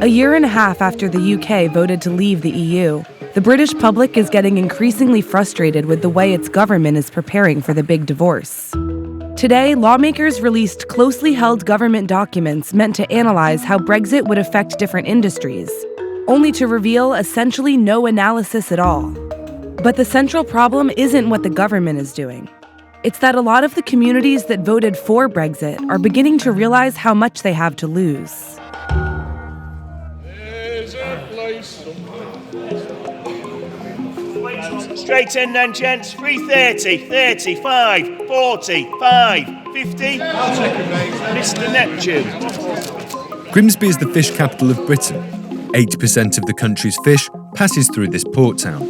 A year and a half after the UK voted to leave the EU, the British public is getting increasingly frustrated with the way its government is preparing for the big divorce. Today, lawmakers released closely held government documents meant to analyze how Brexit would affect different industries, only to reveal essentially no analysis at all. But the central problem isn't what the government is doing. It's that a lot of the communities that voted for Brexit are beginning to realize how much they have to lose. Straight in then, gents. 330, 35, 45, 50. Mr. Neptune. Grimsby is the fish capital of Britain. 80% of the country's fish passes through this port town.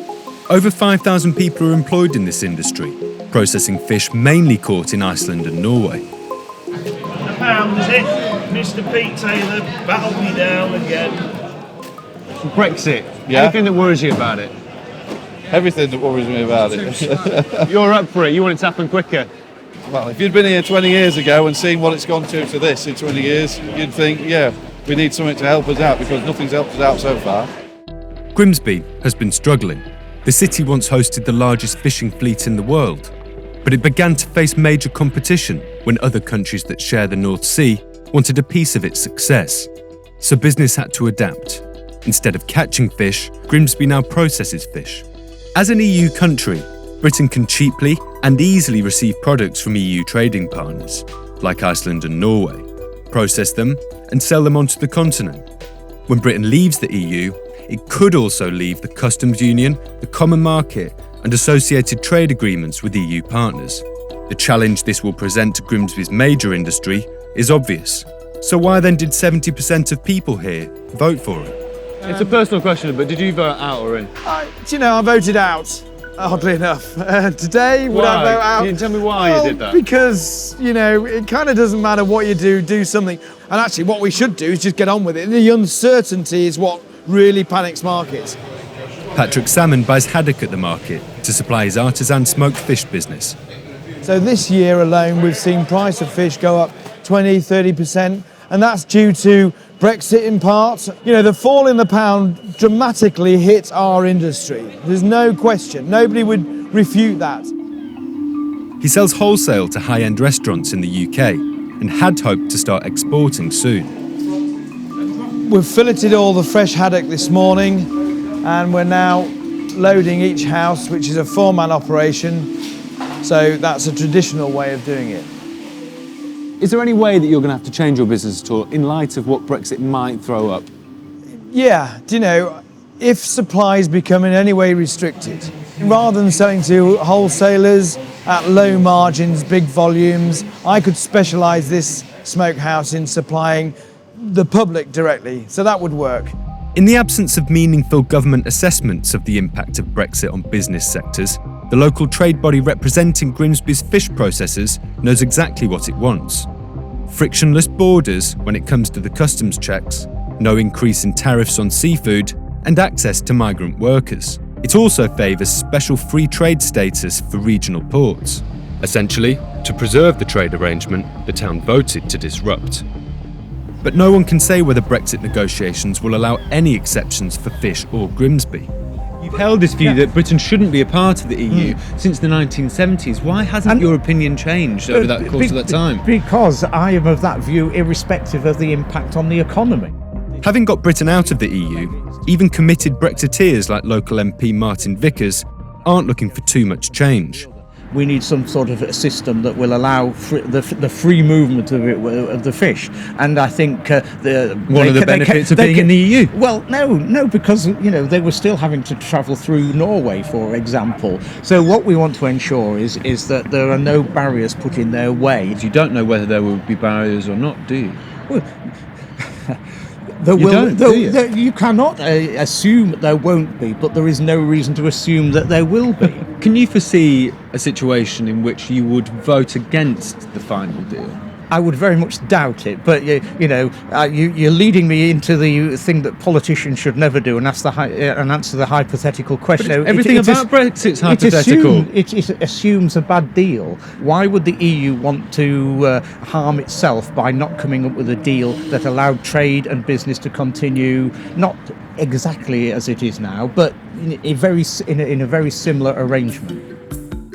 Over 5,000 people are employed in this industry, processing fish mainly caught in Iceland and Norway. A pound, is it? Mr. Pete Taylor, battled me down again. Brexit. Yeah? Anything that worries you about it? Everything that worries me about it. You're up for it. You want it to happen quicker. Well, if you'd been here 20 years ago and seen what it's gone to this in 20 years, you'd think, yeah, we need something to help us out because nothing's helped us out so far. Grimsby has been struggling. The city once hosted the largest fishing fleet in the world, but it began to face major competition when other countries that share the North Sea wanted a piece of its success. So business had to adapt. Instead of catching fish, Grimsby now processes fish. As an EU country, Britain can cheaply and easily receive products from EU trading partners, like Iceland and Norway, process them and sell them onto the continent. When Britain leaves the EU, it could also leave the customs union, the common market, and associated trade agreements with EU partners. The challenge this will present to Grimsby's major industry is obvious. So why then did 70% of people here vote for it? It's a personal question, but did you vote out or in? I voted out, oddly enough. Today, would I vote out? Can you tell me why you did that? Because, it kind of doesn't matter what you do something. And actually, what we should do is just get on with it. The uncertainty is what really panics markets. Patrick Salmon buys haddock at the market to supply his artisan smoked fish business. So this year alone, we've seen price of fish go up 20, 30%, and that's due to Brexit in part. The fall in the pound dramatically hit our industry. There's no question. Nobody would refute that. He sells wholesale to high-end restaurants in the UK and had hoped to start exporting soon. We've filleted all the fresh haddock this morning, and we're now loading each house, which is a four-man operation. So that's a traditional way of doing it. Is there any way that you're going to have to change your business at all in light of what Brexit might throw up? Yeah, if supplies become in any way restricted, rather than selling to wholesalers at low margins, big volumes, I could specialise this smokehouse in supplying the public directly, so that would work. In the absence of meaningful government assessments of the impact of Brexit on business sectors, the local trade body representing Grimsby's fish processors knows exactly what it wants. Frictionless borders when it comes to the customs checks, no increase in tariffs on seafood, and access to migrant workers. It also favours special free trade status for regional ports. Essentially, to preserve the trade arrangement the town voted to disrupt. But no one can say whether Brexit negotiations will allow any exceptions for fish or Grimsby. You've held this view that Britain shouldn't be a part of the EU since the 1970s. Why hasn't your opinion changed over that course of that time? Because I am of that view irrespective of the impact on the economy. Having got Britain out of the EU, even committed Brexiteers like local MP Martin Vickers aren't looking for too much change. We need some sort of a system that will allow the free movement of the fish, and I think one of the benefits of being in the EU. Well, no, because they were still having to travel through Norway, for example. So what we want to ensure is that there are no barriers put in their way. You don't know whether there will be barriers or not, do you? Well, You cannot assume there won't be, but there is no reason to assume that there will be. Can you foresee a situation in which you would vote against the final deal? I would very much doubt it. But you're leading me into the thing that politicians should never do, and answer the hypothetical question. Everything about Brexit's hypothetical. It assumes a bad deal. Why would the EU want to harm itself by not coming up with a deal that allowed trade and business to continue, not exactly as it is now, but in a very similar arrangement?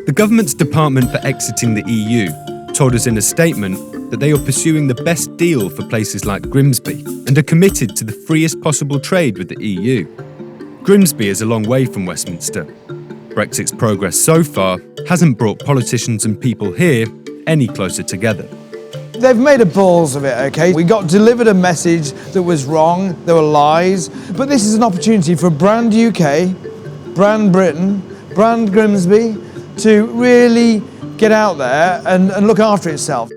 The government's Department for Exiting the EU told us in a statement that they are pursuing the best deal for places like Grimsby and are committed to the freest possible trade with the EU. Grimsby is a long way from Westminster. Brexit's progress so far hasn't brought politicians and people here any closer together. They've made a balls of it, okay? We got delivered a message that was wrong, there were lies, but this is an opportunity for brand UK, brand Britain, brand Grimsby to really get out there and look after itself.